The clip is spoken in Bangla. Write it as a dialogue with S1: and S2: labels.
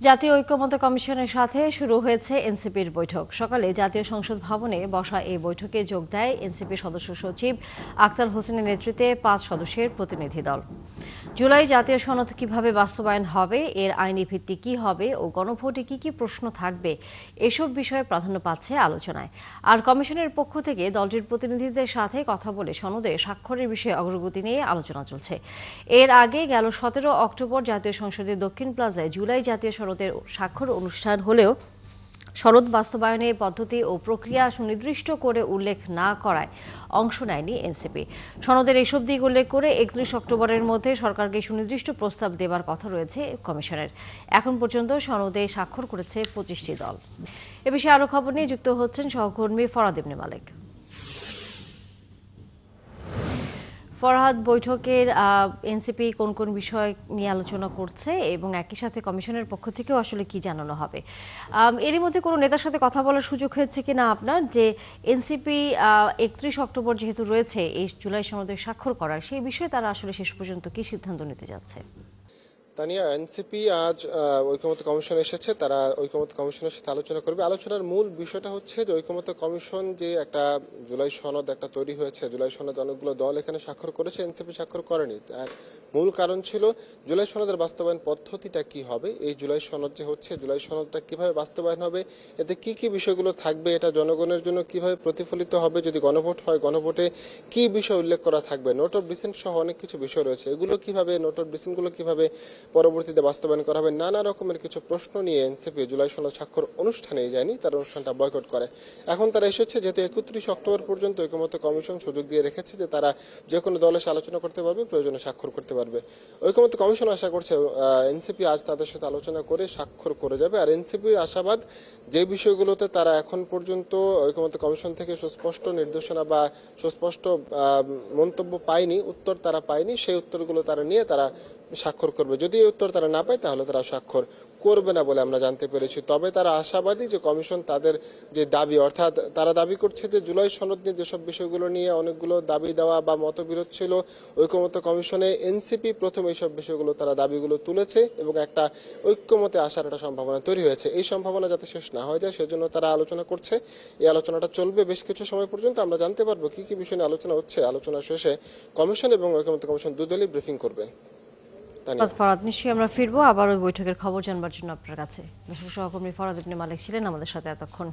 S1: জাতীয় ঐক্যমত্য কমিশনের সাথে শুরু হয়েছে এনসিপির বৈঠক। সকালে জাতীয় সংসদ ভবনে বসা এই বৈঠকে যোগ দেয় এনসিপির সদস্য সচিব আক্তার হোসেনের নেতৃত্বে 5 সদস্যের প্রতিনিধি দল। জুলাই জাতীয় সনদ কিভাবে বাস্তবায়ন হবে, এর আইনি ভিত্তি কী হবে ও গণভোটে কী কী প্রশ্ন থাকবে, এসব বিষয়ে প্রাধান্য পাচ্ছে আলোচনায়। আর কমিশনের পক্ষ থেকে দলটির প্রতিনিধিদের সাথে কথা বলে সনদে স্বাক্ষরের বিষয়ে অগ্রগতি নিয়ে আলোচনা চলছে। এর আগে গেল 17 অক্টোবর জাতীয় সংসদের দক্ষিণ প্লাজায় জুলাই জাতীয় সনদের স্বাক্ষর অনুষ্ঠান হলেও সনদ বাস্তবায়নের পদ্ধতি ও প্রক্রিয়া সুনির্দিষ্ট করে উল্লেখ না করায় অংশ নেয়নি এনসিপি। সনদের এসব দিক উল্লেখ করে 31 অক্টোবরের মধ্যে সরকারকে সুনির্দিষ্ট প্রস্তাব দেবার কথা রয়েছে কমিশনের। এখন পর্যন্ত সনদে স্বাক্ষর করেছে 25টি দল। এ বিষয়ে আরও খবর নিয়ে যুক্ত হচ্ছেন সহকর্মী ফরহাদ ইবনে মালেক। ফরহাদ, বৈঠকের এনসিপি কোন কোন বিষয় নিয়ে আলোচনা করছে এবং একই সাথে কমিশনের পক্ষ থেকেও আসলে কি জানানো হবে? এরই মধ্যে কোনো নেতার সাথে কথা বলার সুযোগ হয়েছে কিনা আপনার, যে এনসিপি 31 অক্টোবর যেহেতু রয়েছে এই জুলাই সনদে স্বাক্ষর করার, সেই বিষয়ে তারা আসলে শেষ পর্যন্ত কি সিদ্ধান্ত নিতে যাচ্ছে?
S2: তানিয়া, এনসিপি আজ ঐকমত্য কমিশন এসেছে। তারা ঐকমত্য কমিশনের সাথে আলোচনা করবে। আলোচনার মূল বিষয়টা হচ্ছে যে ঐকমত্য কমিশন যে একটা জুলাই সনদ একটা তৈরি হয়েছে, জুলাই সনদ অনেকগুলো দল এখানে স্বাক্ষর করেছে, এনসিপি স্বাক্ষর করেনি। তার মূল কারণ ছিল জুলাই সনদের বাস্তবায়ন পদ্ধতিটা কি হবে, এই জুলাই সনদ যে হচ্ছে জুলাই সনদটা কিভাবে বাস্তবায়ন হবে, এতে কি কি বিষয়গুলো থাকবে, এটা জনগণের জন্য কিভাবে প্রতিফলিত হবে, যদি গণভোট হয় গণভোটে কি বিষয় উল্লেখ করা থাকবে, নোট অফ ডিসেন্ট সহ অনেক কিছু বিষয় রয়েছে, এগুলো কিভাবে নোট অফ ডিসেন্টগুলো কিভাবে পরবর্তীতে বাস্তবায়ন করা হবে, নানা রকমের কিছু প্রশ্ন নিয়ে এনসিপি জুলাই সনদ স্বাক্ষর অনুষ্ঠানে যায়নি, তার অনুষ্ঠানটা বয়কট করে। এখন তারা এসেছে যেহেতু 31 অক্টোবর পর্যন্ত ঐকমত্য কমিশন সুযোগ দিয়ে রেখেছে যে তারা যে কোনো দলের সাথে আলোচনা করতে পারবে, প্রয়োজনে স্বাক্ষর করতে পারবে। ঐকমত্য কমিশন আশা করছে এনসিপি আজ তাদের সাথে আলোচনা করে স্বাক্ষর করে যাবে। আর এনসিপির আশাবাদ যে বিষয়গুলোতে তারা এখন পর্যন্ত ঐকমত্য কমিশন থেকে সুস্পষ্ট নির্দেশনা বা সুস্পষ্ট মন্তব্য পায়নি, উত্তর তারা পায়নি, সেই উত্তরগুলো তারা নিয়ে তারা স্বাক্ষর করবে। যদি এই উত্তর তারা না পায় তাহলে তারা স্বাক্ষর করবে না বলে আমরা জানতে পেরেছি। তবে তারা আশাবাদী যে কমিশন তাদের যে দাবি, অর্থাৎ তারা দাবি করছে যে জুলাই সনদ নিয়ে যেসব বিষয়গুলো নিয়ে অনেকগুলো দাবি দেওয়া বা মতবিরোধ ছিল ঐকমত্য কমিশনে, এনসিপি প্রথম এইসব বিষয়গুলো তারা দাবিগুলো তুলেছে এবং একটা ঐক্যমতে আসার একটা সম্ভাবনা তৈরি হয়েছে। এই সম্ভাবনা যাতে শেষ না হয়ে যায় সেজন্য তারা আলোচনা করছে। এই আলোচনাটা চলবে বেশ কিছু সময় পর্যন্ত। আমরা জানতে পারবো কি কি বিষয় নিয়ে আলোচনা হচ্ছে। আলোচনা শেষে কমিশন এবং ঐকমত্য কমিশন দুদলই ব্রিফিং করবে।
S1: ফরহাদ, নিশ্চয়ই আমরা ফিরবো আবার ওই বৈঠকের খবর জানবার জন্য আপনার কাছে। সহকর্মী ফরহাদ ইবনে মালেক ছিলেন আমাদের সাথে এতক্ষণ।